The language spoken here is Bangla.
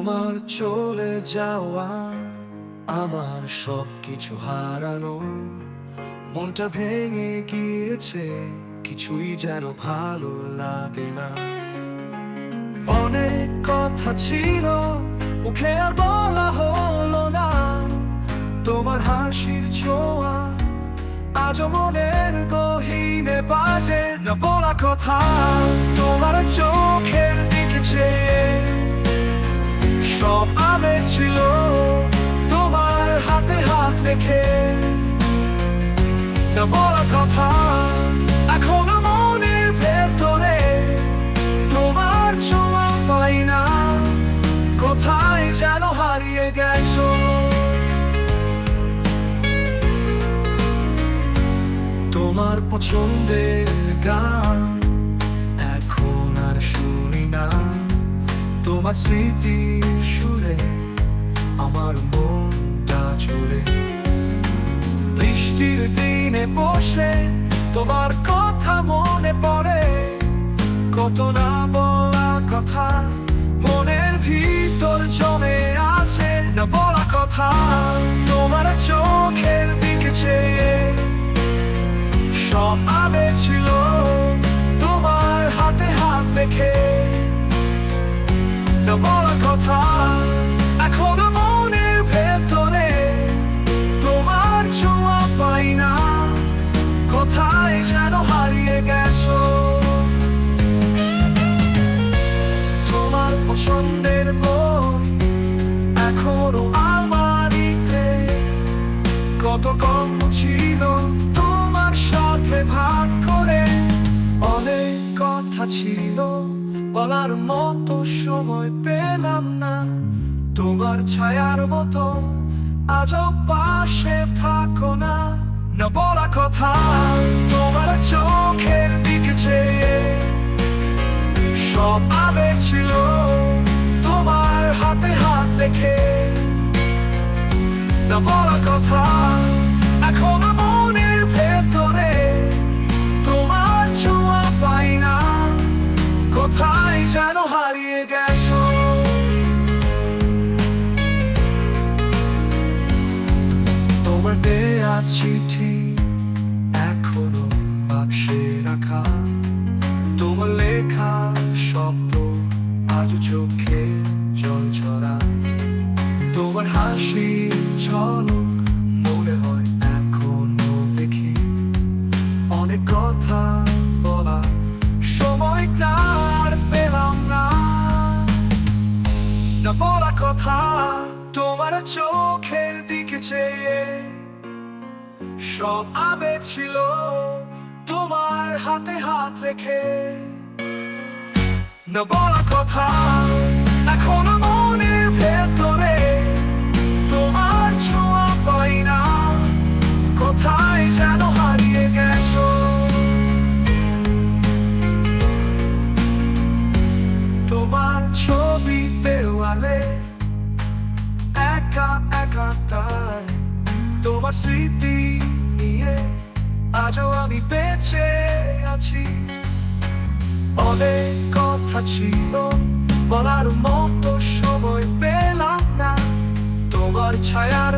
তোমার চলে যাওয়া আমার সব কিছু হারানো, মনটা ভেঙে গিয়েছে, কিছুই যেন ভালো লাগে না। অনেক কথা ছিল মুখে আর বলা হলো না, তোমার হাসির ছোঁয়া আজও মনের গহীনে বাজে। না বলা কথা, তোমার চোখের দিকে চেয়ে সব আবেগ ছিল তোমার হাতে হাত রেখে। না বলা কথা, এখনো মনের ভেতরে তোমার ছোঁয়া পাই না, কোথায় যেন হারিয়ে গেছো। তোমার পছন্দের গান এখন আর শুনি না, তোমার স্মৃতির সুরে আমার মনটা চলে। বৃষ্টির দিনে বসে তোমার কথা মনে পড়ে, কত না বলা কথা মনের ভিতর জমে আছে। না বলা কথা, তোমার চোখের দিকে চেয়ে সব আবেগ ছিল তোমার হাতে হাত রেখে। না বলা কথা, এখনো মনের ভেতরে তোমার ছোঁয়া পাই না, কোথায় যেন হারিয়ে গেছো। তোমার পছন্দের বই এখনো আলমারিতে, কত গল্প ছিল তোমার সাথে ভাগ করে। অনেক কথা ছিল বলার মতো, সময় পেলাম না, তোমার ছায়ার মতো আজও পাশে থাকো না। না বলা কথা, তোমার চোখের দিকে চেয়ে সব আবেগ ছিল তোমার হাতে হাত রেখে। না বলা কথা, এখনো মনের ভেতরে তোমার ছোঁয়া পাই না, কোথায় যেন হারিয়ে গেছো। তোমার দেয়া চিঠি এখনো বাক্সে রাখা, তোমার লেখা শব্দ আজ চোখে জল ঝরা। তোমার হাসি ঝলক মনে হয় এখনো দেখি, অনেক কথা বলা সময়টা আর পেলাম না। না বলা কথা, তোমার চোখের দিকে চেয়ে সব আবেগ ছিল তোমার হাতে হাত রেখে। না বলা কথা, এখনো মনের ভেতরে তোমার ছোঁয়া পাই না, কোথায় যেন হারিয়ে গেছো। তোমার ছবি দেওয়ালে একা একা তাই, তোমার স্মৃতি নিয়ে আজও আমি বেঁচে আছি। অনেক কথা ছিল বলার মতো, সময় পেলাম না, তোমার ছায়ার